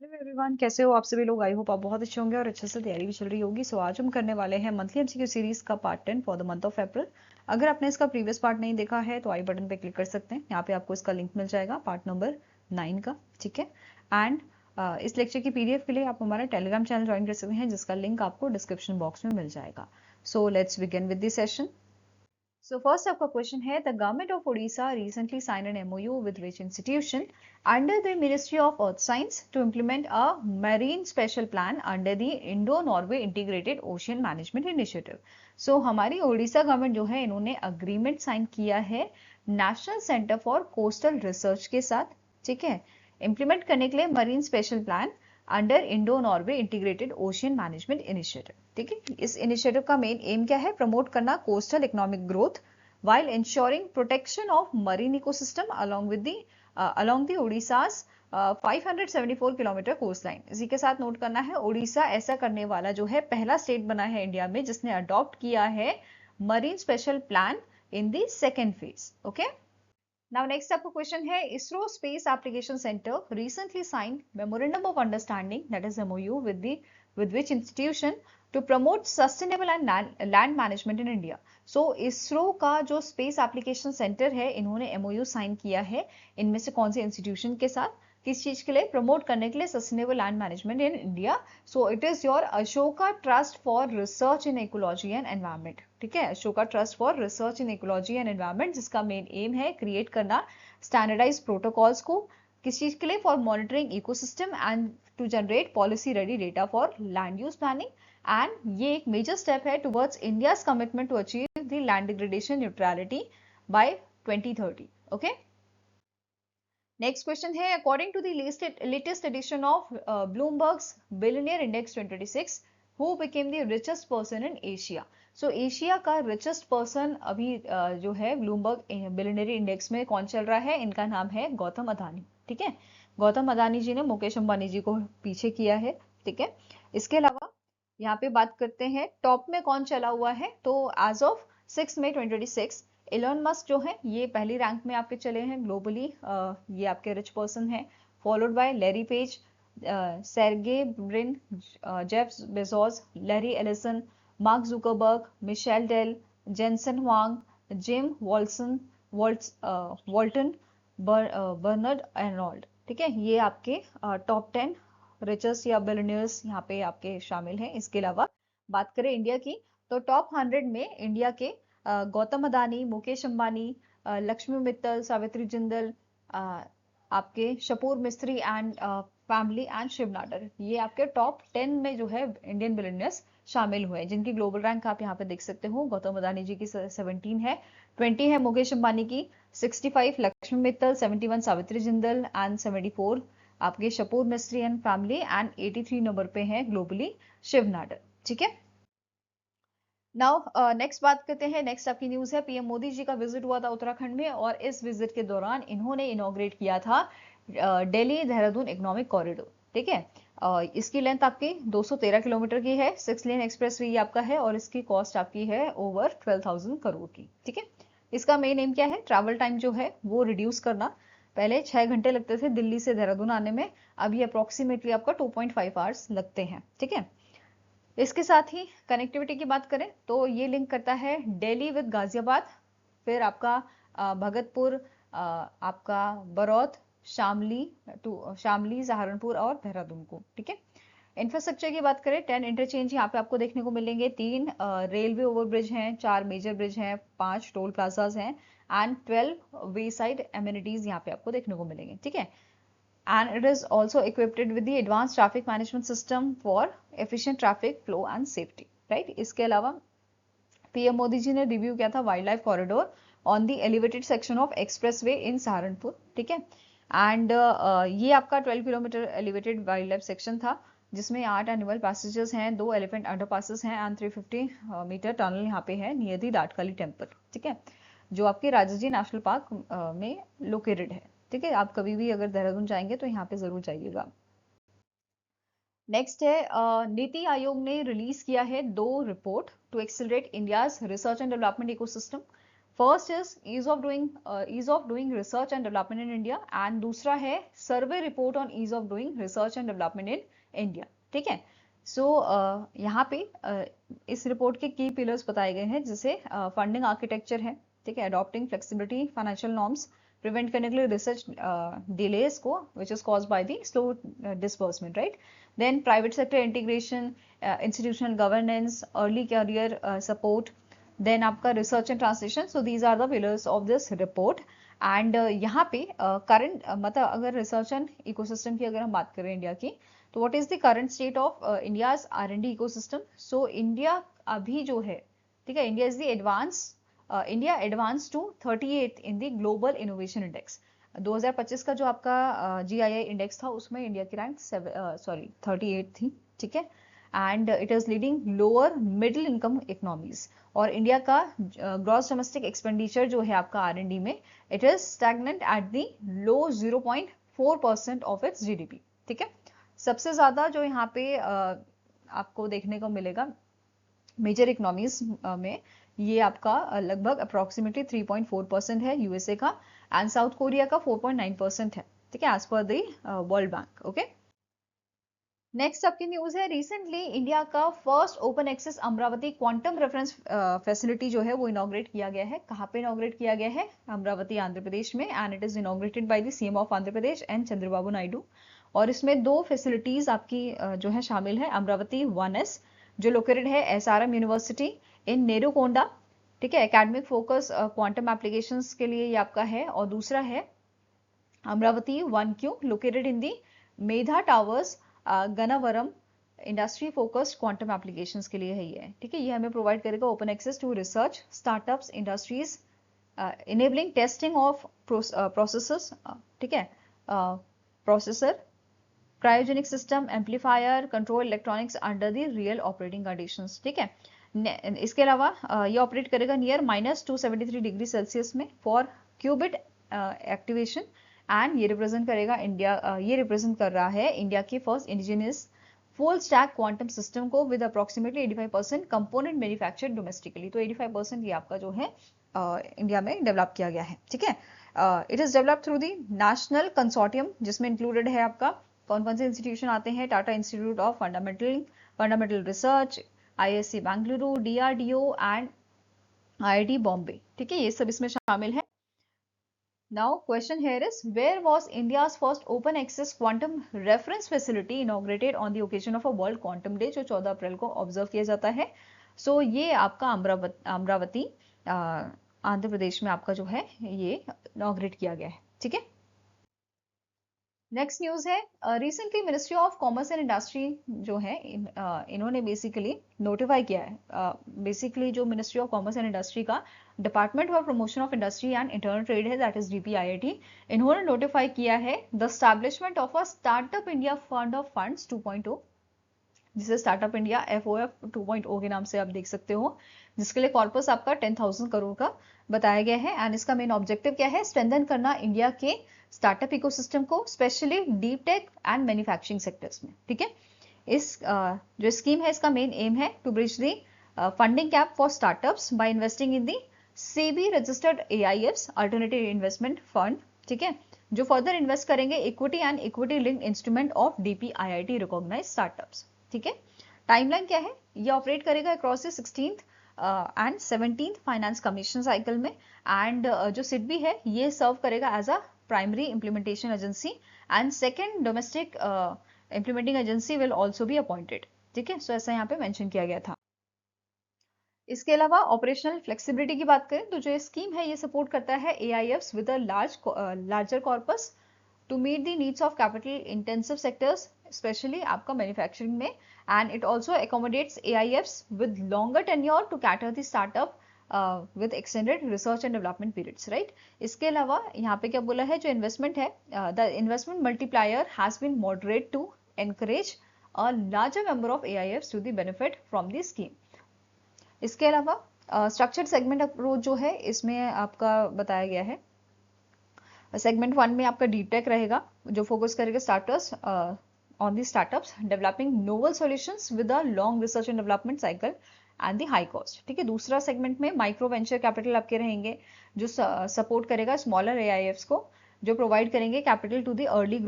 Hello everyone, कैसे हो आप सभी लोग। आई होप आप बहुत अच्छे होंगे और अच्छे से तैयारी भी चल रही होगी। सो आज हम करने वाले हैं मंथली एमसीक्यू सीरीज का part 10 for the month of April. अगर आपने इसका प्रीवियस पार्ट नहीं देखा है तो आई बटन पे क्लिक कर सकते हैं। यहाँ पे आपको इसका लिंक मिल जाएगा पार्ट नंबर 9 का। ठीक है। एंड इस लेक्चर की पीडीएफ के लिए आप हमारा टेलीग्राम चैनल ज्वाइन कर सकते हैं, जिसका लिंक आपको डिस्क्रिप्शन बॉक्स में मिल जाएगा। So let's begin with this session. So first आपका क्वेश्चन है, the government of Odisha recently signed an MOU with which institution under the Ministry of Earth Science to implement a marine special plan under the Indo-Norway Integrated Ocean Management Initiative. So हमारी Odisha government जो है, इन्होंने agreement sign किया है national centre for coastal research के साथ। ठीक है। इम्प्लीमेंट करने के लिए marine special plan under Indo Norway integrated ocean management initiative. ठीक है। इस इनिशिएटिव का मेन एम क्या है? प्रमोट करना coastal economic growth while ensuring protection of marine ecosystem along the Odisha's 574 kilometre coast line. इसी के साथ नोट करना है, ओडिशा ऐसा करने वाला जो है पहला स्टेट बना है इंडिया में जिसने अडॉप्ट किया है marine special plan in the second phase. Okay. Now next आपका क्वेश्चन है, ISRO space application centre recently sign memorandum of understanding that is MOU with which institution to promote sustainable and land management in India. सो इसरो का जो space application centre है, इन्होंने MOU sign किया है इनमें से कौन से इंस्टीट्यूशन के साथ? किस चीज के लिए? प्रमोट करने के लिए sustainable land management in India. So it is your Ashoka trust for research in ecology and environment. ठीक है। Ashoka trust for research in ecology and environment, जिसका मेन एम है क्रिएट करना स्टैंडर्डाइज प्रोटोकॉल्स को। किस चीज के लिए? For monitoring ecosystem and to generate policy ready data for land use planning. And ये एक मेजर स्टेप है towards India's commitment to achieve the land degradation neutrality by 2030। Okay. Next question है, according to the latest edition of Bloomberg's billionaire index 2026, who became the richest person in Asia. So Asia का richest person अभी जो है Bloomberg billionaire index में कौन चल रहा है? इनका नाम है गौतम अदानी। ठीक है। गौतम अदानी जी ने मुकेश अंबानी जी को पीछे किया है। ठीक है। इसके अलावा यहाँ पे बात करते हैं टॉप में कौन चला हुआ है। तो as of 6 May 2026 Elon Musk जो है ये पहली रैंक में आपके चले हैं ग्लोबली। ये आपके रिच पर्सन है, followed by Larry Page, Sergey Brin, Jeff Bezos, Larry Ellison, Mark Zuckerberg, Michael Dell, Jensen Huang, Jim Walton, Bernard Arnault. ठीक है। ये आपके टॉप 10 रिचेस्ट या बिलियनियर्स यहाँ पे आपके शामिल हैं। इसके अलावा बात करें इंडिया की, तो टॉप 100 में इंडिया के गौतम अदानी, मुकेश अंबानी, लक्ष्मी मित्तल, सावित्री जिंदल, आपके Shapoor Mistry and family and Shiv Nadar, ये आपके टॉप 10 में जो है इंडियन बिलियनियर्स शामिल हुए हैं, जिनकी ग्लोबल रैंक आप यहाँ पे देख सकते हो। गौतम अदानी जी की 17 है, 20 है मुकेश अंबानी की, 65 लक्ष्मी मित्तल, 71 सावित्री जिंदल एंड 74 आपके Shapoor Mistry and family and 83 number पे है ग्लोबली शिव नाडर। ठीक है। नाउ नेक्स्ट बात करते हैं। नेक्स्ट आपकी न्यूज है, पीएम मोदी जी का विजिट हुआ था उत्तराखंड में और इस विजिट के दौरान इन्होंने इनॉग्रेट किया था दिल्ली देहरादून इकोनॉमिक कॉरिडोर। ठीक है। इसकी लेंथ आपकी 213 किलोमीटर की है, 6 लेन एक्सप्रेस वे आपका है और इसकी कॉस्ट आपकी है ओवर 12,000 करोड़ की। ठीक है। इसका मेन एम क्या है? ट्रैवल टाइम जो है वो रिड्यूस करना। पहले 6 घंटे लगते थे दिल्ली से देहरादून आने में, अब ये अप्रोक्सीमेटली आपका 2.5 आवर्स लगते हैं। ठीक है। इसके साथ ही कनेक्टिविटी की बात करें तो ये लिंक करता है दिल्ली विद गाजियाबाद, फिर आपका भगतपुर, आपका बरौत, शामली सहारनपुर और देहरादून को। ठीक है। इंफ्रास्ट्रक्चर की बात करें, 10 इंटरचेंज यहाँ पे आपको देखने को मिलेंगे, 3 रेलवे ओवरब्रिज हैं, 4 मेजर ब्रिज हैं, 5 टोल प्लाजाज हैं एंड 12 वे साइड एमिनिटीज यहाँ पे आपको देखने को मिलेंगे। ठीक है। and it is also equipped with the advanced traffic management system for efficient traffic flow and safety, right? इसके अलावा पीएम मोदी जी ने रिव्यू किया था wild life corridor on the elevated section of expressway in Saharanpur. ठीक है। एंड ये आपका 12 kilometre elevated wild life section था, जिसमें 8 एनिमल पैसेजेस हैं, 2 एलिफेंट अंडरपासेस हैं एंड 350 मीटर टनल यहाँ पे है नियर दी डाटकाली टेम्पल। ठीक है। जो आपके राजाजी नेशनल पार्क में लोकेटेड है। ठीक है। आप कभी भी अगर देहरादून जाएंगे तो यहाँ पे जरूर जाइएगा। नेक्स्ट है, नीति आयोग ने रिलीज किया है 2 report to accelerate India's research and development ecosystem. First is ease of doing research and development in India, and दूसरा है survey report on ease of doing research and development in India. ठीक है, सो यहाँ पे इस report के की pillars बताए गए हैं, जैसे फंडिंग आर्किटेक्चर है, ठीक है, adopting flexibility financial norms, prevent करने के लिए रिसर्च डिलेस को which is caused by the slow disbursement, right. Then private sector integration, institutional governance, early career support, then आपका research and translation. So these are the pillars of this report. And यहाँ पे current मतलब अगर research and ecosystem की अगर हम बात करें इंडिया की, तो what is the current state of India's R&D ecosystem. So India अभी जो है, ठीक है, India is the India advance to 38 in the global innovation index. 2025 का जो आपका GII इंडेक्स था उसमें इंडिया की रैंक 38 थी, ठीक है, and it is leading lower middle income economies. और इंडिया का ग्रॉस डोमेस्टिक एक्सपेंडिचर जो है आपका R&D में, it is stagnant at the low 0.4% of its GDP। ठीक है, सबसे ज्यादा जो यहाँ पे आपको देखने को मिलेगा मेजर इकोनॉमीज में, ये आपका लगभग अप्रोक्सीमेटली 3.4% है USA का, एंड साउथ कोरिया का 4.9% है, ठीक है, as per the World Bank. Okay, next आपकी न्यूज है, रिसेंटली इंडिया का first open access Amaravati quantum reference facility जो है वो इनॉग्रेट किया गया है। कहाँ पे इनॉग्रेट किया गया है? अमरावती, आंध्र प्रदेश में, and it is inaugurated by the CM of Andhra Pradesh N Chandrababu Naidu. और इसमें दो फैसिलिटीज आपकी जो है शामिल है। अमरावती 1S जो लोकेटेड है SRM यूनिवर्सिटी इन नेरुकोंडा, ठीक है, एकेडमिक फोकस क्वांटम एप्लीकेशंस के लिए ये आपका है। और दूसरा है Amaravati 1Q located in the Medha towers Gannavaram, industry focused quantum applications के लिए है ये, ठीक है। ये हमें प्रोवाइड करेगा open access to research startups industries, enabling testing of processors, ठीक है, processor, cryogenic system, amplifier, control electronics under the real operating conditions, ठीक है। इसके अलावा ये ऑपरेट करेगा नियर -273 डिग्री सेल्सियस में फॉर क्यूबिट एक्टिवेशन, एंड ये रिप्रेजेंट करेगा इंडिया, ये रिप्रेजेंट कर रहा है इंडिया की first indigenous full stack quantum system को with approximately 85% component manufactured domestically. तो 85% ये आपका जो है इंडिया में डेवलप किया गया है, ठीक है। It is develop through the national consortium, जिसमें इंक्लूडेड है आपका कौन कौन से इंस्टीट्यूशन आते हैं? Tata institute of fundamental research, ISC Bengaluru, DRDO and IIT Bombay, ठीक है, ये सब इसमें शामिल है। Now question here is, where was India's first open access quantum reference facility inaugurated on the occasion of a World Quantum Day जो 14 अप्रैल को ऑब्जर्व किया जाता है। सो ये आपका अमरावती आंध्र प्रदेश में आपका जो है ये इनॉग्रेट किया गया है, ठीक है। नेक्स्ट न्यूज है, recently ministry of commerce and industry जो है इन्होंने बेसिकली नोटिफाई किया है, बेसिकली जो ministry of commerce and industry का department for promotion of industry and internal trade है, दैट इज DPIIT, इन्होंने नोटिफाई किया है the establishment of a startup India fund of funds 2.0, जिसे स्टार्टअप इंडिया FOF 2.0 के नाम से आप देख सकते हो, जिसके लिए कॉर्पस आपका 10,000 करोड़ का बताया गया है। एंड इसका मेन ऑब्जेक्टिव क्या है? स्ट्रेंथन करना इंडिया के स्टार्टअप इकोसिस्टम को, specially deep tech and manufacturing sectors में, ठीक है। इस जो स्कीम है इसका मेन एम है to bridge the funding gap for startups by investing in the SEBI registered AIFs alternative investment fund, ठीक है, जो फर्दर इन्वेस्ट करेंगे equity and equity linked instrument of DPIIT recognised startups, ठीक है। Timeline क्या है? ये ऑपरेट करेगा across the 16th and 17th finance commission cycle में, एंड जो SIDBI है ये सर्व करेगा as a primary implementation agency, and second domestic implementing agency will also be appointed, ठीक है। सो ऐसा यहाँ पे मेंशन किया गया था। इसके अलावा ऑपरेशनल फ्लेक्सिबिलिटी की बात करें तो जो स्कीम है ये सपोर्ट करता है AIFs with a larger corpus to meet the needs of capital intensive sectors, specially आपका मैन्युफैक्चरिंग में, and it also accommodates AIFs with longer tenure to cater the startup with extended research and development periods, right. इसके अलावा यहाँ पे क्या बोला है, जो इन्वेस्टमेंट है, the investment multiplier has been moderate to encourage a larger number of AIFs to the benefit from the scheme. इसके अलावा स्ट्रक्चर्ड सेगमेंट अप्रोच जो है इसमें आपका बताया गया है, सेगमेंट 1 में आपका डीप टेक रहेगा जो फोकस करेगा starters on the startups developing novel solutions with a long research and development cycle, and the high cost. ठीक है, दूसरा सेगमेंट में माइक्रो वेंचर कैपिटल आपके रहेंगे जो सपोर्ट करेगा स्मॉलर एआईएफ्स को, जो प्रोवाइड करेंगे capital to the early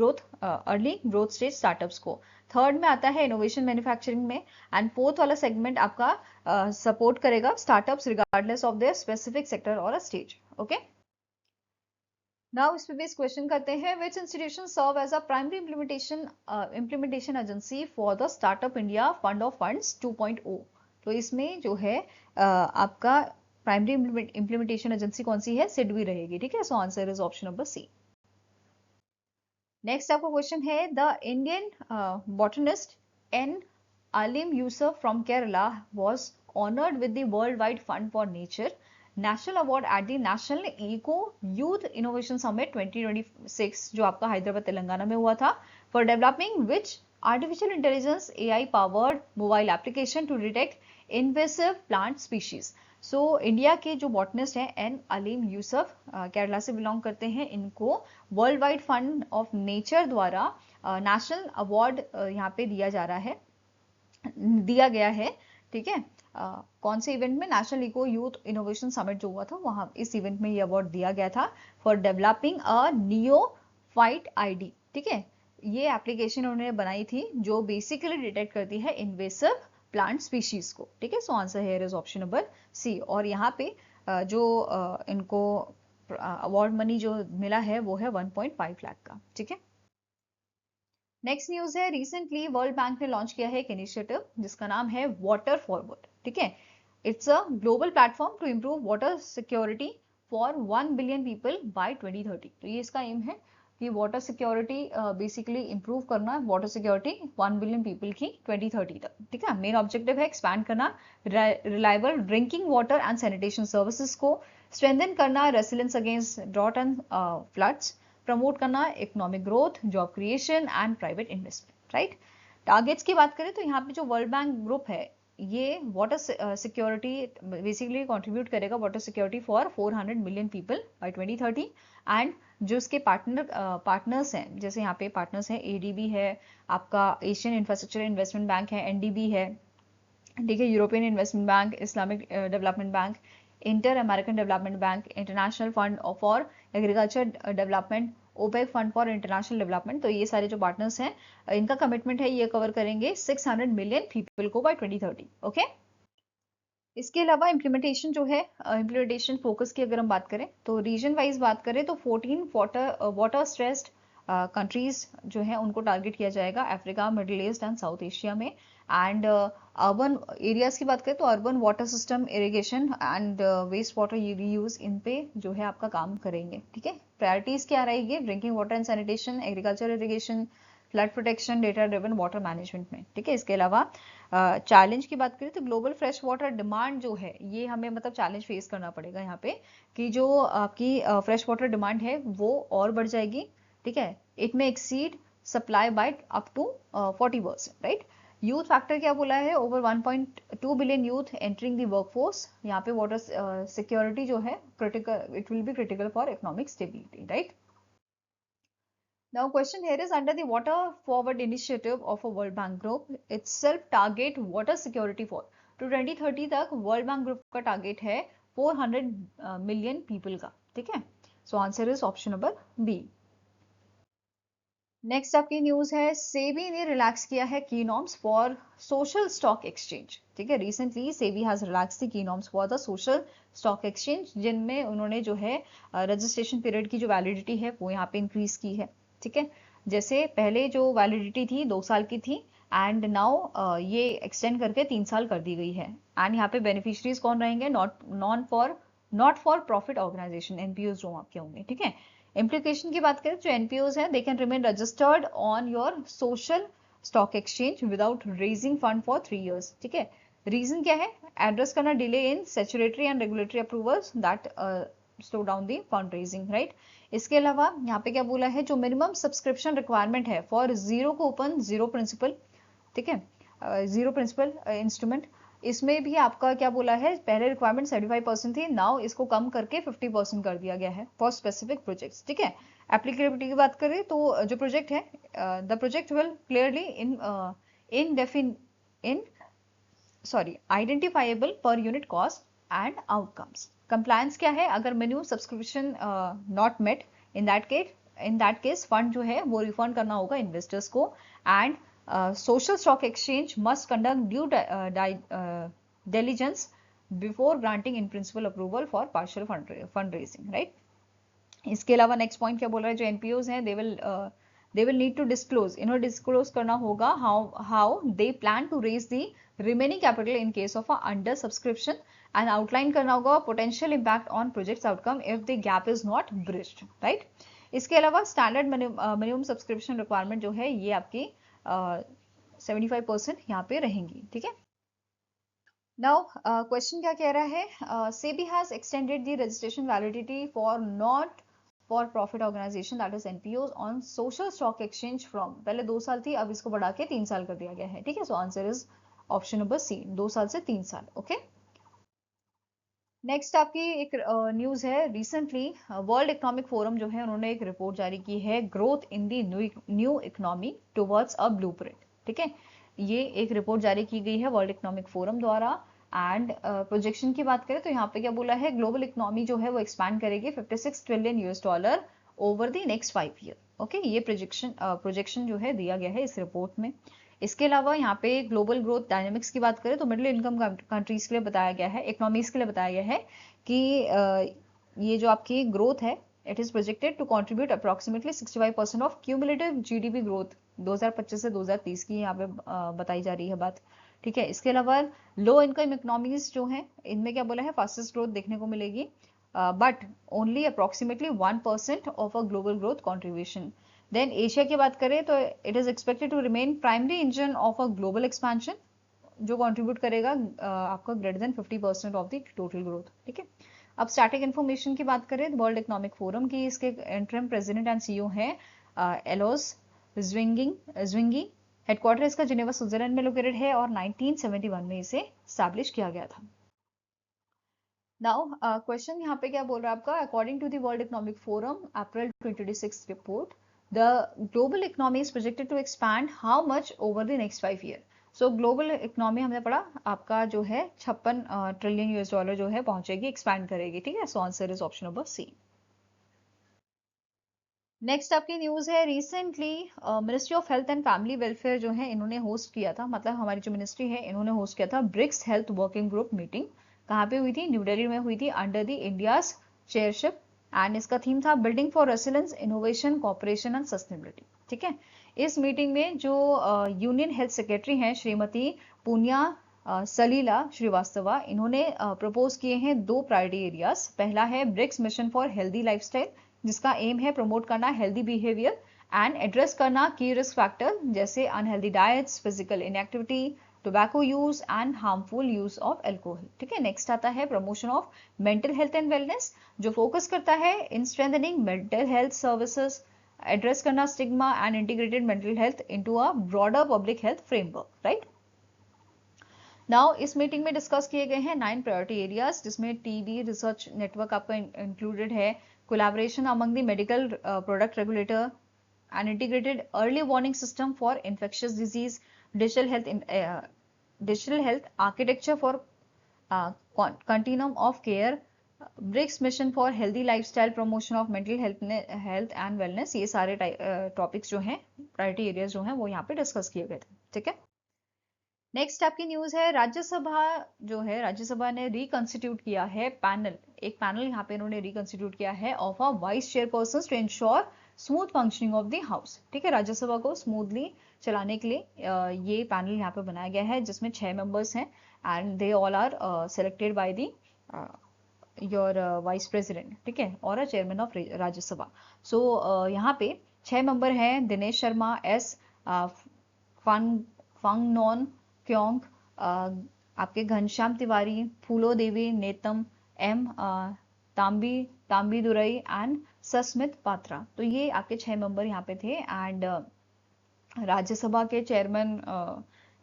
growth stage startups को। थर्ड में आता है इनोवेशन मैन्युफैक्चरिंग में, एंड फोर्थ वाला सेगमेंट आपका सपोर्ट करेगा startups regardless of their specific sector और अ स्टेज। ओके, नाउ इस पे बेस क्वेश्चन करते हैं, which institution serve as a primary implementation agency for the startup India fund of funds 2.0। तो इसमें जो है आपका प्राइमरी इम्प्लीमेंटेशन एजेंसी कौन सी है, सिडबी रहेगी। ठीक है, so answer is option number C. Next आपका क्वेश्चन है, the Indian botanist N Aleem Yusuf from Kerala was honored with the Worldwide Fund for Nature national award at the national eco youth innovation summit 2026 जो आपका हैदराबाद तेलंगाना में हुआ था, for developing which artificial intelligence AI powered mobile application to detect invasive plant species. So India के जो botanist हैं N Aleem Yusuf Kerala से belong करते हैं, इनको world wide fund of nature द्वारा नेशनल अवार्ड यहाँ पे दिया गया है। ठीक है, कौन से इवेंट में, national eco youth innovation summit जो हुआ था वहां, इस इवेंट में ये अवार्ड दिया गया था for developing a neophyte ID. ठीक है, ये एप्लीकेशन उन्होंने बनाई थी जो बेसिकली डिटेक्ट करती है इन्वेसिव प्लांट स्पीशीज को। ठीक है, so answer here is option number C. और यहाँ पे जो इनको अवार्ड मनी जो मिला है वो है 1.5 लाख का। ठीक है, नेक्स्ट न्यूज है, रिसेंटली वर्ल्ड बैंक ने लॉन्च किया है एक इनिशिएटिव जिसका नाम है वाटर फॉरवर्ड। ठीक है, it's a global platform to improve water security for 1 billion people by 2030। तो ये इसका एम है कि वाटर सिक्योरिटी बेसिकली इंप्रूव करना, वाटर सिक्योरिटी 1 बिलियन पीपल की 2030 तक। ठीक है, मेन ऑब्जेक्टिव है एक्सपैंड करना reliable drinking water and sanitation services को, स्ट्रेंथन करना resilience against drought and floods, promote करना economic growth, job creation and private investment. Right, targets की बात करें तो यहाँ पे जो वर्ल्ड बैंक ग्रुप है ये वाटर सिक्योरिटी बेसिकली कंट्रीब्यूट करेगा water security for 400 million people by 2030। And जो इसके पार्टनर्स हैं, जैसे यहाँ पे पार्टनर्स हैं एडीबी है, आपका एशियन इंफ्रास्ट्रक्चर इन्वेस्टमेंट बैंक है एनडीबी है, ठीक है, European investment bank, Islamic development bank, inter American development bank, international fund for agriculture development, OPEC fund for international development. तो ये सारे जो पार्टनर्स हैं इनका कमिटमेंट है ये कवर करेंगे 600 मिलियन पीपल को बाय 2030। ओके, इसके अलावा इम्प्लीमेंटेशन जो है, इम्प्लीमेंटेशन फोकस की अगर हम बात करें तो रीजन वाइज बात करें तो 14 वाटर स्ट्रेस्ड कंट्रीज जो है उनको टारगेट किया जाएगा, Africa, Middle East and South Asia में। एंड अर्बन एरियाज की बात करें तो urban water system irrigation and waste water reuse इन पे जो है आपका काम करेंगे। ठीक है, प्रायोरिटीज क्या रहेगी, drinking water and sanitation, agriculture irrigation, flood protection, data driven water management में। ठीक है, इसके अलावा चैलेंज की बात करें तो ग्लोबल फ्रेश वाटर डिमांड जो है ये हमें मतलब चैलेंज फेस करना पड़ेगा यहाँ पे कि जो आपकी फ्रेश वाटर डिमांड है वो और बढ़ जाएगी। ठीक है, it may exceed supply by up to 40%। Right, youth factor क्या बोला है, over 1.2 billion youth entering the workforce. यहाँ पे वाटर सिक्योरिटी जो है critical, it will be critical for economic stability. Right, now question here is, under the water forward initiative of a World Bank group itself target water security for to 2030 तक World Bank group का target है 400 million people का। ठीक है, so answer is option number B. Next आपकी news है, सेबी ने relax किया है key norms for social stock exchange. ठीक है, recently SEBI has relax the key norms for the social stock exchange, जिनमें उन्होंने जो है रजिस्ट्रेशन पीरियड की जो वैलिडिटी है वो यहाँ पे इंक्रीज की है। ठीक है, जैसे पहले जो वैलिडिटी थी 2 साल की थी एंड नाउ ये एक्सटेंड करके 3 साल कर दी गई है। एंड यहाँ पे बेनिफिशियरीज कौन रहेंगे, not for profit organisation, NPO जो आपके होंगे। ठीक है, इम्प्लीकेशन की बात करें जो एनपीओज हैं they can remain registered on your social stock exchange without raising fund for 3 years। ठीक है, रीजन क्या है, एड्रेस करना delay in statutory and regulatory approvals that slow down the fund raising. Right, इसके अलावा यहाँ पे क्या बोला है, जो मिनिमम सब्सक्रिप्शन रिक्वायरमेंट है for zero coupon zero principal, ठीक है, जीरो प्रिंसिपल इंस्ट्रूमेंट, इसमें भी आपका क्या बोला है, पहले रिक्वायरमेंट 75% थी, नाउ इसको कम करके 50% कर दिया गया है फॉर स्पेसिफिक प्रोजेक्ट्स। ठीक है, एप्लीकेबिलिटी की बात करें तो जो प्रोजेक्ट है the project will clearly in sorry identifiable per unit cost and outcomes. Compliance क्या है, अगर minimum subscription not met, in that case fund जो है वो रिफंड करना होगा इन्वेस्टर्स को। And social stock exchange must conduct due diligence before granting in principle approval for partial fund raising, right. इसके अलावा नेक्स्ट पॉइंट क्या बोल रहा है, जो एनपीओज हैं they will need to disclose, इन्हें डिस्क्लोज करना होगा how they plan to raise the remaining capital in case of under subscription, and outline करना होगा potential impact on projects outcome if the gap is not bridged, right. इसके अलावा standard minimum subscription requirement जो है ये आपकी 75% यहाँ पे रहेंगी, ठीक है। नाउ क्वेश्चन क्या कह रहा है, SEBI has extended the registration validity for not for profit organisation that is NPO on social stock exchange from, पहले 2 साल थी, अब इसको बढ़ा के 3 साल कर दिया गया है, ठीक है। So answer is option number C, 2 साल से 3 साल, ओके। नेक्स्ट आपकी एक न्यूज है, रिसेंटली वर्ल्ड इकोनॉमिक फोरम जो है उन्होंने एक रिपोर्ट जारी की है, growth in the new economy towards a blueprint, ठीक है। ये एक रिपोर्ट जारी की गई है वर्ल्ड इकोनॉमिक फोरम द्वारा। एंड प्रोजेक्शन की बात करें तो यहाँ पे क्या बोला है, ग्लोबल इकोनॉमी जो है वो एक्सपैंड करेगी 56 trillion US dollar over the next 5 year, okay. ये प्रोजेक्शन जो है दिया गया है इस रिपोर्ट में। इसके अलावा यहाँ पे ग्लोबल ग्रोथ डायनेमिक्स की बात करें तो मिडिल इनकम कंट्रीज के लिए बताया गया है, इकोनॉमीज के लिए बताया गया है कि ये जो आपकी ग्रोथ है, it is projected to contribute approximately 65% of cumulative GDP growth 2025 से 2030 की यहाँ पे बताई जा रही है बात, ठीक है। इसके अलावा लो इनकम इकोनॉमीज जो हैं इनमें क्या बोला है, फास्टेस्ट ग्रोथ देखने को मिलेगी, but only approximately 1% of a global growth contribution. Then Asia की बात करें तो it is expected to remain primary engine of a global expansion, जो कंट्रीब्यूट करेगा आपका greater than 50% of the total growth, ठीक है। अब स्टैटिक इन्फॉर्मेशन की बात करें, वर्ल्ड इकोनॉमिक फोरम की इसके इंटरिम प्रेसिडेंट एंड सीईओ हैं एलोस ज्विंगी। हेडक्वार्टर इसका जिनेवा स्विट्जरलैंड में लोकेटेड है और 1971 में इसे स्टैब्लिश किया गया था। नाउ क्वेश्चन यहाँ पे क्या बोल रहा है आपका, according to the world economic forum April 2026 report, the global economy is projected to expand how much over the next 5 year. So global economy हमने पढ़ा आपका जो है 56 ट्रिलियन यूएस डॉलर जो है पहुंचेगी, एक्सपैंड करेगी, ठीक है। So answer is option number C. Next आपकी न्यूज है, recently ministry of health and family welfare जो है इन्होंने होस्ट किया था, मतलब हमारी जो मिनिस्ट्री है इन्होंने होस्ट किया था BRICS health working group meeting. कहाँ पे हुई थी, न्यू दिल्ली में हुई थी, under the India's chairship. And इसका थीम था building for resilience, innovation, cooperation and sustainability, ठीक है। इस मीटिंग में जो यूनियन हेल्थ सेक्रेटरी हैं श्रीमती पुनिया सलीला श्रीवास्तवा, इन्होंने प्रपोज किए हैं 2 प्रायोरिटी एरियाज। पहला है BRICS mission for healthy lifestyle, जिसका एम है प्रमोट करना हेल्दी बिहेवियर एंड एड्रेस करना की रिस्क फैक्टर जैसे unhealthy diets, physical inactivity, tobacco use and harmful use of alcohol, ठीक है। नेक्स्ट आता है promotion of mental health and wellness, जो फोकस करता है in strengthening mental health services, address करना stigma and integrated mental health into a broader public health framework, right. Now इस meeting में डिस्कस किए गए हैं 9 प्रायोरिटी एरियाज, जिसमें टीडी रिसर्च नेटवर्क आपका इंक्लूडेड है, collaboration among the medical product regulator, an integrated early warning system for infectious disease, digital health architecture for continuum of care, BRICS mission for healthy lifestyle, promotion of mental health and wellness. ये सारे topics जो हैं, priority areas जो हैं वो यहाँ पे discuss किए गए थे, ठीक है। नेक्स्ट आपकी न्यूज है, राज्यसभा जो है, राज्यसभा ने रिकंस्टिट्यूट किया है पैनल, एक पैनल यहाँ पे इन्होंने रिकंस्टिट्यूट किया है of a vice chairperson to ensure smooth functioning of the house, ठीक है। राज्यसभा को स्मूथली चलाने के लिए ये पैनल यहाँ पे बनाया गया है, जिसमें 6 मेंबर्स हैं and they all are selected by the your vice president, ठीक है, और a chairman of Rajya Sabha. So यहाँ पे 6 मेंबर हैं, दिनेश शर्मा, एस फंग नॉन क्योंग, आपके Ghanshyam Tiwari, Phulo Devi Netam, M Thambidurai and Sasmit Patra. तो ये आपके 6 मेंबर यहाँ पे थे। एंड राज्यसभा के चेयरमैन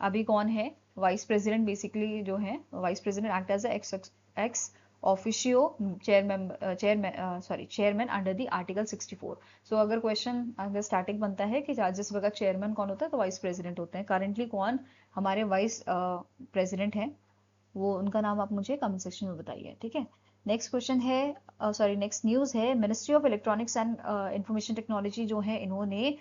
अभी कौन है, वाइस प्रेसिडेंट बेसिकली जो है, vice president act as ex officio chairman under the article 64। So अगर क्वेश्चन अगर स्टार्टिंग बनता है कि राज्यसभा का चेयरमैन कौन होता है, तो वाइस प्रेसिडेंट होते हैं। करंटली कौन हमारे वाइस प्रेसिडेंट हैं, वो उनका नाम आप मुझे कमेंट सेक्शन में बताइए, ठीक है। नेक्स्ट क्वेश्चन है, नेक्स्ट न्यूज़ है, ministry of electronics and information technology जो है, इन्होंने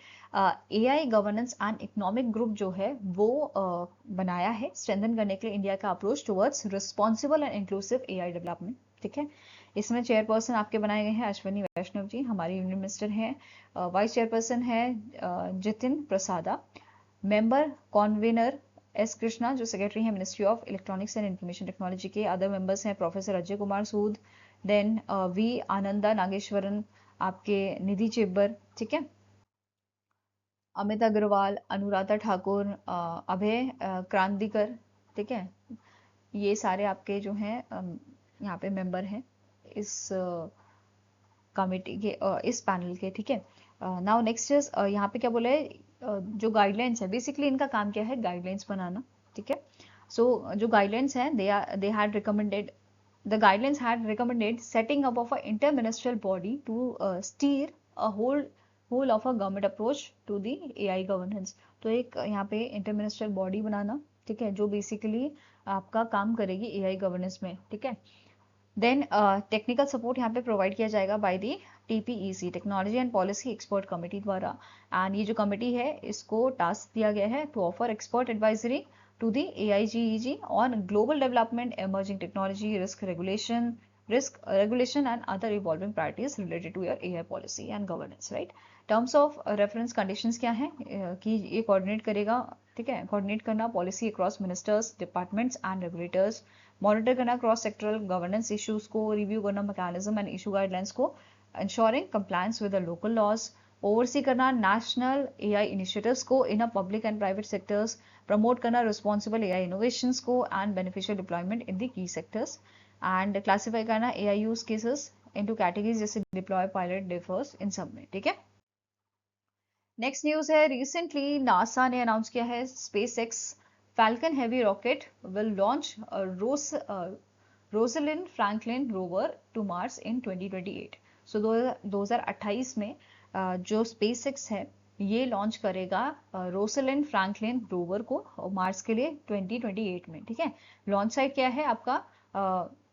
AI governance and economic group जो है वो बनाया है स्ट्रेंथन करने के लिए इंडिया का approach towards responsible and inclusive AI development, ठीक है। इसमें चेयरपर्सन आपके बनाए गए हैं अश्विनी वैष्णव जी, हमारे यूनियन मिनिस्टर हैं। वाइस चेयरपर्सन है Jitin Prasada. Member convener S Krishna जो सेक्रेटरी हैं ministry of electronics and information technology के। अदर मेंबर्स हैं professor Ajay Kumar Sood, then V Anantha Nageswaran, आपके निधि चिब्बर, ठीक है, अमित अग्रवाल, अनुराधा ठाकुर, अभय क्रांतिकर, ठीक है। ये सारे आपके जो हैं यहाँ पे मेंबर हैं इस कमेटी के, इस पैनल के, ठीक है। नाउ नेक्स्ट इज, यहाँ पे क्या बोला है, जो गाइडलाइंस है, बेसिकली इनका काम क्या है, गाइडलाइंस बनाना, ठीक है। सो जो गाइडलाइंस हैं, they had recommended the guidelines had recommended setting up of a interministerial body to steer a whole of a government approach to the AI governance। तो एक यहाँ पे interministerial body बनाना, ठीक है, जो बेसिकली आपका काम करेगी AI गवर्नेंस में, ठीक है। देन टेक्निकल सपोर्ट यहाँ पे प्रोवाइड किया जाएगा by the TPEC, technology and policy expert committee द्वारा। एंड ये जो कमेटी है, इसको टास्क दिया गया है to offer expert advisory to the AIGEG on global development, emerging technology, risk regulation and other evolving priorities related to your AI policy and governance, right? Terms of reference conditions क्या हैं कि ये coordinate करेगा, ठीक है, coordinate करना policy across ministers, departments and regulators, monitor करना cross sectoral governance issues को, review करना mechanism and issue guidelines को, ensuring compliance with the local laws, oversee करना नेशनल एआई इनिशिएटिव्स को in a public and private sectors, promote करना responsible AI innovations को and beneficial deployment in the key sectors, and classify करना AI use cases into categories जैसे deploy, pilot, defers, इन सब में, ठीक है। नेक्स्ट न्यूज है, रिसेंटली नासा ने अनाउंस किया है SpaceX Falcon heavy rocket will launch Rosalind Franklin rover to Mars in 2028। सो 2028 में जो स्पेस एक्स है ये लॉन्च करेगा रोसलिन फ्रैंकलिन रोवर को मार्स के लिए 2028 में, ठीक है। लॉन्च साइट क्या है आपका,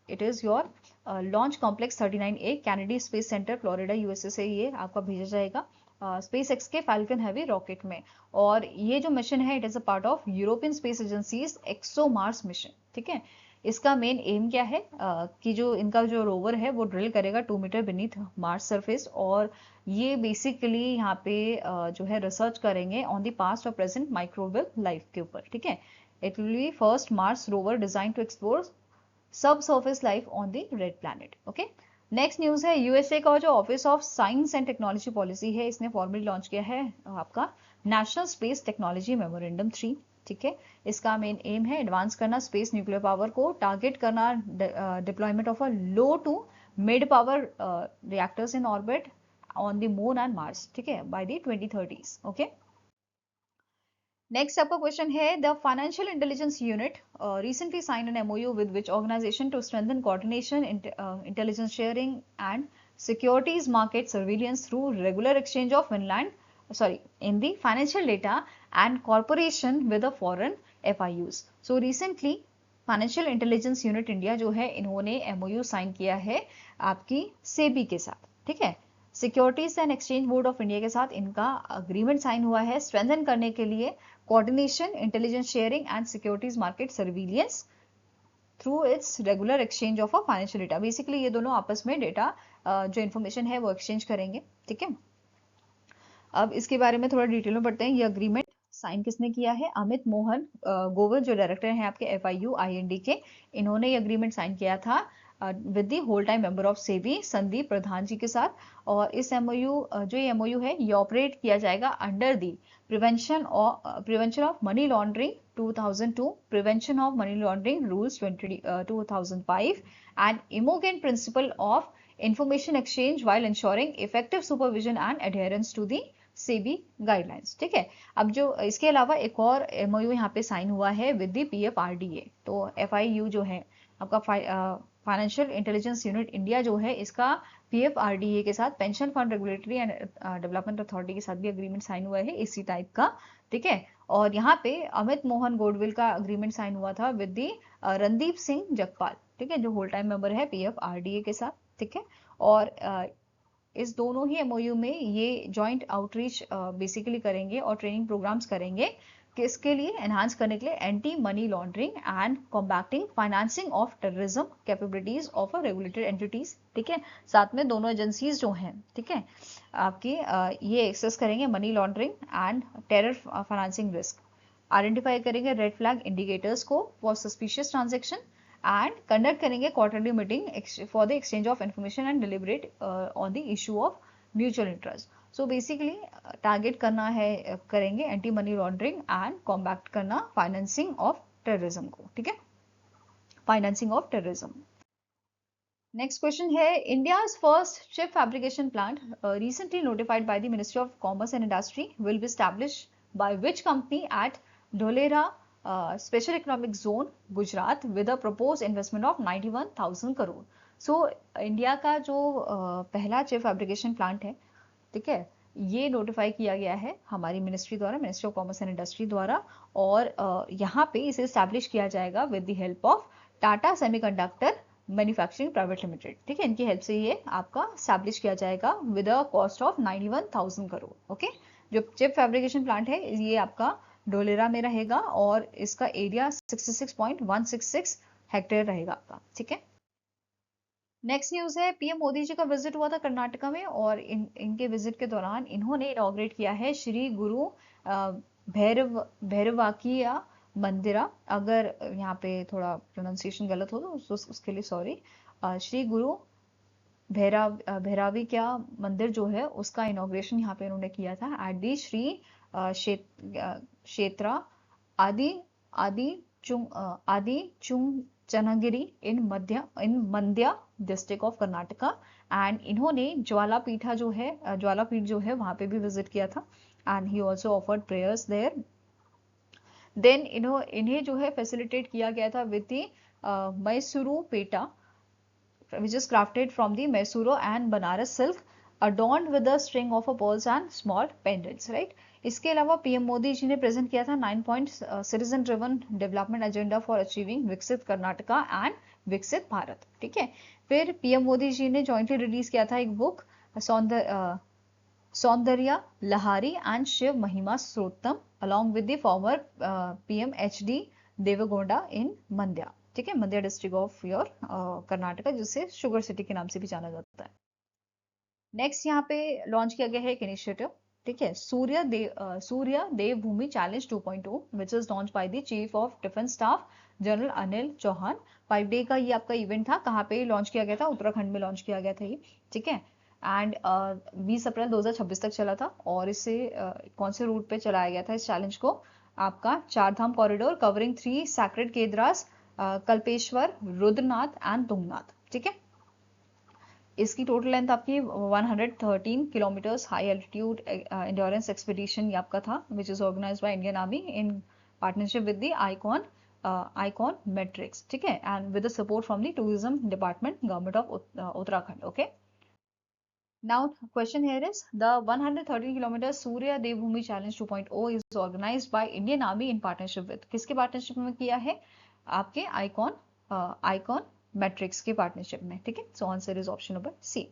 it is your launch complex 39A Kennedy space centre Florida USA से ये आपका भेजा जाएगा स्पेस एक्स के फैल्कन हैवी रॉकेट में। और ये जो मिशन है, it is a part of European space agency's ExoMars mission, ठीक है। इसका मेन एम क्या है कि जो इनका जो रोवर है वो ड्रिल करेगा 2 मीटर बीनीथ मार्स सरफेस, और ये बेसिकली यहाँ पे जो है रिसर्च करेंगे ऑन द पास्ट और प्रेजेंट माइक्रोवेव लाइफ के ऊपर, ठीक है। It will be first Mars rover design to explore sub surface life on the red planet, okay. Next news है, यूएसए का जो office of science and technology policy है, इसने फॉर्मली लॉन्च किया है आपका नेशनल स्पेस टेक्नोलॉजी मेमोरेंडम 3, ठीक है। इसका मेन एम है एडवांस करना स्पेस न्यूक्लियर पावर को, टारगेट करना deployment of a low to mid power reactors in orbit on the moon and Mars, ठीक है, by the 2030s, okay. Next आपका क्वेश्चन है, the financial intelligence unit recently signed an MOU with which organization to strengthen coordination, intelligence sharing and securities market surveillance through regular exchange of in the financial data and cooperation with the foreign FIUs। So recently financial intelligence unit India जो है, इन्होंने MOU sign किया है आपकी सेबी के साथ, ठीक है। Securities and exchange board of India के साथ इनका अग्रीमेंट साइन हुआ है स्ट्रेंथन करने के लिए coordination, intelligence sharing and securities market surveillance through it's regular exchange of a financial data. Basically ये दोनों आपस में डेटा जो इन्फॉर्मेशन है वो एक्सचेंज करेंगे, ठीक है। अब इसके बारे में थोड़ा डिटेल में पढ़ते हैं। ये अग्रीमेंट साइन किसने किया है, अमित मोहन गोवर जो डायरेक्टर हैं आपके FIU IND के, इन्होंने ये अग्रीमेंट साइन किया था with the whole time member of SEBI Sandeep Pradhan ji के साथ। और इस MOU है ये ऑपरेट किया जाएगा under the prevention of money laundering 2002, prevention of money laundering rules 2005 and amongst principle of information exchange while ensuring effective supervision and adherence to the SEBI guidelines, ठीक है। अब जो इसके अलावा एक और MOU यहाँ पे साइन हुआ है विद दी PFRDA। तो FIU जो है आपका फाइनेंशियल इंटेलिजेंस यूनिट इंडिया जो है इसका PFRDA के साथ, pension fund regulatory and development authority के साथ भी अग्रीमेंट साइन हुआ है इसी टाइप का, ठीक है। और यहाँ पे अमित मोहन गोडविल का अग्रीमेंट साइन हुआ था विद दी रणदीप सिंह जगपाल, ठीक है, जो होल टाइम मेंबर है PFRDA के साथ, ठीक है। और इस दोनों ही MOU में ये जॉइंट आउटरीच बेसिकली करेंगे और ट्रेनिंग प्रोग्राम्स करेंगे, किसके लिए, एनहांस करने के लिए anti money laundering and combating financing of terrorism capabilities of a regulated entities, ठीक है। साथ में दोनों एजेंसीज जो हैं, ठीक है, आपकी ये एक्सेस करेंगे money laundering and terror financing risk, identify करेंगे रेड फ्लैग इंडिकेटर्स को for suspicious transaction and conduct करेंगे quarterly meeting for the exchange of information and deliberate on the issue of mutual interest. So basically target करना है, करेंगे anti money laundering and combat करना financing of terrorism को, ठीक है, financing of terrorism. Next question है, India's first chip fabrication plant recently notified by the Ministry of Commerce and Industry will be established by which company at Dholera Special Economic Zone, Gujarat, with a proposed investment of 91,000 crore. So India का जो पहला chip fabrication plant है, ठीक है, ये notify किया गया है हमारी मिनिस्ट्री द्वारा, ministry of commerce and industry द्वारा, और यहाँ पे इसे एस्टैब्लिश किया जाएगा with the help of Tata semiconductor manufacturing private limited, ठीक है, इनकी हेल्प से ये आपका एस्टैब्लिश किया जाएगा with a cost of 91,000 crore, okay. जो चिप फैब्रिकेशन प्लांट है ये आपका डोलेरा में रहेगा और इसका एरिया 66.166 हेक्टेयर रहेगा आपका, ठीक है। नेक्स्ट न्यूज है, पीएम मोदी जी का विजिट हुआ था कर्नाटका में और इनके विजिट के दौरान इन्होंने इनॉग्रेट किया है श्री गुरु भैरवाकिया मंदिरा, अगर यहाँ पे थोड़ा प्रोनाउंसिएशन गलत हो तो उसके लिए सॉरी। श्री गुरु भैरावी क्या मंदिर जो है उसका इनॉग्रेशन यहाँ पे इन्होंने किया था at the Shri Kshetra Adi Adichunchanagiri in Mandya district of Karnataka, and इन्होंने ज्वालापीठ जो है वहां पे भी विजिट किया था and he also offered prayers there. Then इन्हें जो है फैसिलिटेट किया गया था with the Mysuru peta which is crafted from the Mysuru and Banaras silk adorned with a string of pearls and small pendants, right? इसके अलावा पीएम मोदी जी ने प्रेजेंट किया था 9 point citizen driven development agenda for achieving विकसित Karnataka and विकसित भारत, ठीक है। फिर पीएम मोदी जी ने जॉइंटली रिलीज किया था एक book Saundarya Lahari and Shiva Mahima Stotram along with the former PM HD Devegowda in Mandya, ठीक है, Mandya district of your Karnataka, जिसे शुगर सिटी के नाम से भी जाना जाता है। नेक्स्ट यहाँ पे लॉन्च किया गया है एक इनिशिएटिव, ठीक है, Surya Dev Bhoomi challenge 2.0 which is launched by the chief of defence staff general Anil Chauhan. 5 day का ये आपका इवेंट था, कहाँ पे लॉन्च किया गया था, उत्तराखंड में लॉन्च किया गया था ये, ठीक है। एंड 20 अप्रैल 2026 तक चला था और इससे कौन से रूट पे चलाया गया था इस चैलेंज को, आपका Chardham corridor covering 3 sacred Kedars, Kalpeshwar, Rudranath and Tungnath, ठीक है। इसकी टोटल लेंथ आपकी 113 kilometres high altitude endurance expedition ये आपका था, which is organised by Indian army in partnership with the icon matrix, ठीक है, and with the support from the tourism department government of Uttarakhand, okay. Now question here is the 113 kilometer Surya Devbhumi Challenge 2.0 is organized by Indian Army in partnership with, किसके partnership में किया है, आपके icon matrix के partnership में, ठीक है। So answer is option number C.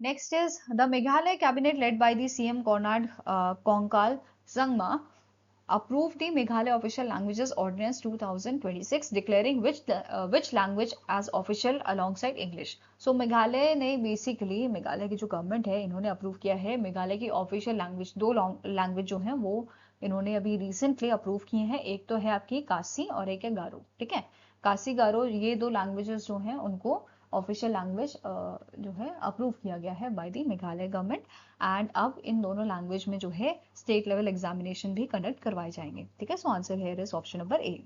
Next is the Meghalaya cabinet led by the CM Konark Konkal Sangma approved the Meghalaya Official Languages Ordinance 2026 declaring which language as official alongside English. So Meghalaya ने basically, Meghalaya की जो government है इन्होंने approve किया है मेघालय की official language, 2 language जो है वो इन्होंने अभी रिसेंटली अप्रूव किए हैं। एक तो है आपकी कासी और एक है गारो, ठीक है। कासी गारो ये 2 लैंग्वेजेस जो हैं उनको ऑफिशियल लैंग्वेज जो है अप्रूव किया गया है by the Meghalaya government, and अब इन दोनों लैंग्वेज में जो है स्टेट लेवल एग्जामिनेशन भी कंडक्ट करवाए जाएंगे, ठीक है। So answer here is option number A.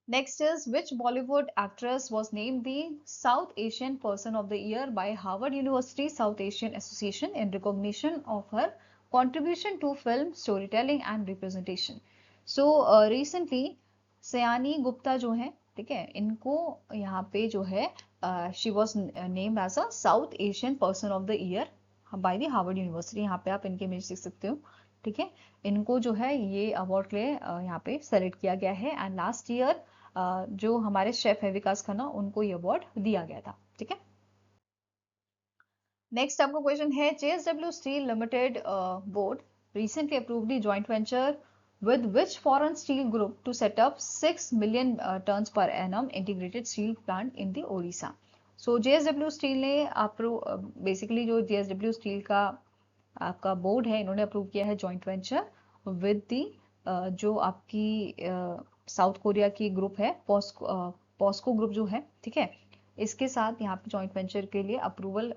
Next is which Bollywood actress was named the south Asian person of the year bye Harvard university south Asian association in recognition of her contribution to film storytelling and representation. So recently सयानी गुप्ता जो है, ठीक है, इनको यहाँ पे जो है she was named as a South Asian person of the year by the Harvard university. यहाँ पे आप इनके इमेज देख सकते हो। ठीक है, इनको जो है ये अवार्ड के लिए यहाँ पे सेलेक्ट किया गया है। एंड लास्ट ईयर जो हमारे शेफ है विकास खन्ना, उनको ये अवार्ड दिया गया था। ठीक है, नेक्स्ट आपका क्वेश्चन है, JSW Steel Limited board recently approved the joint venture with which foreign steel group to set up 6 million tons per annum integrated steel plant in the Odisha। So JSW Steel ने basically जो JSW Steel का आपका board है, इन्होंने approve किया है joint venture with the जो आपकी साउथ कोरिया की ग्रुप है पॉस्को ग्रुप जो है। ठीक है, इसके साथ यहाँ पे जॉइंट वेंचर के लिए अप्रूवल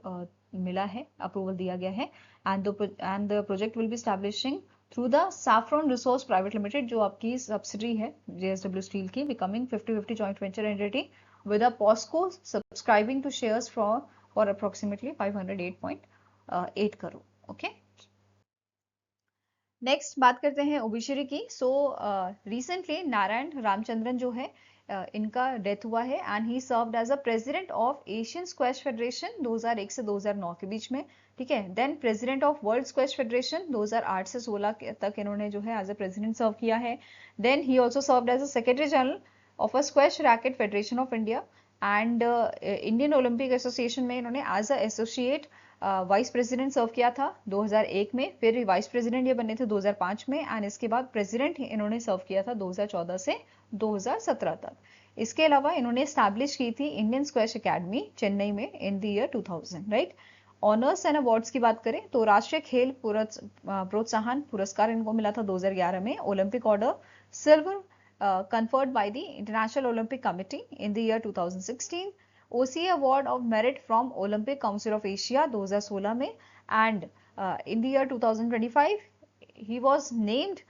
मिला है, अप्रूवल दिया गया है। And the project will be establishing through the saffron resource private limited, जो आपकी सब्सिडी है JSW स्टील की, becoming 50-50 joint venture entity with a POSCO subscribing to shares for approximately 508.8 crore। Okay, next बात करते हैं ओबिशरी की। सो रिसेंटली नारायण रामचंद्रन जो है इनका डेथ हुआ है and he served as a president of Asian squash federation 2001 से 2009 के बीच में। ठीक है, then president of world squash federation 2008 से 16 तक इन्होंने जो है एज अ प्रेसिडेंट सर्व किया है। Then he also served as a secretary general of a squash racket federation of India and Indian Olympic association में इन्होंने as a associate vice president serve किया था 2001 में, फिर वाइस प्रेसिडेंट ये बने थे 2005 में एंड इसके बाद प्रेसिडेंट इन्होंने सर्व किया था 2014 से 2017 तक। इसके अलावा इन्होंने स्टैब्लिश की थी इंडियन स्क्वैश अकेडमी चेन्नई में in the year 2000। Right, honours and awards की बात करें तो राष्ट्रीय खेल प्रोत्साहन पुरस्कार इनको मिला था 2011 में, Olympic order silver conferred by the International Olympic Committee in the year 2016, OCA Award of Merit from Olympic Council of Asia 2016 में, and in the year 2025 he was named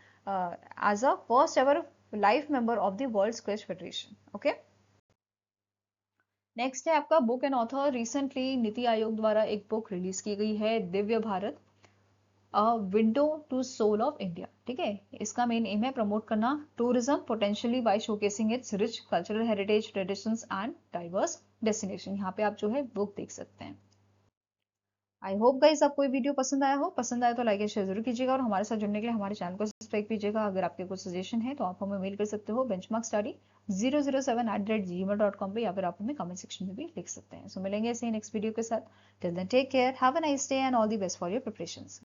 as a first ever life member of the World Squash Federation। okay, next है आपका book and author. Recently NITI Aayog द्वारा एक book release की गई है, Divya Bharat a window to soul of India. ठीक है, इसका मेन एम है प्रमोट करना tourism potentially by showcasing its rich cultural heritage traditions and diverse destination. यहाँ पे आप जो है बुक देख सकते हैं। आई होप गाइस आपको ये वीडियो पसंद आया हो। पसंद आया तो लाइक एंड शेयर जरूर कीजिएगा और हमारे साथ जुड़ने के लिए हमारे चैनल को सब्सक्राइब कीजिएगा। अगर आपके कुछ सजेशन है तो आप हमें मेल कर सकते हो benchmarkstudy007@gmail.com पे, या फिर आप हमें कमेंट सेक्शन में भी लिख सकते हैं। सो मिलेंगे ऐसे ही नेक्स्ट वीडियो के साथ। Till then take care, have a nice day and all the best for your preparations.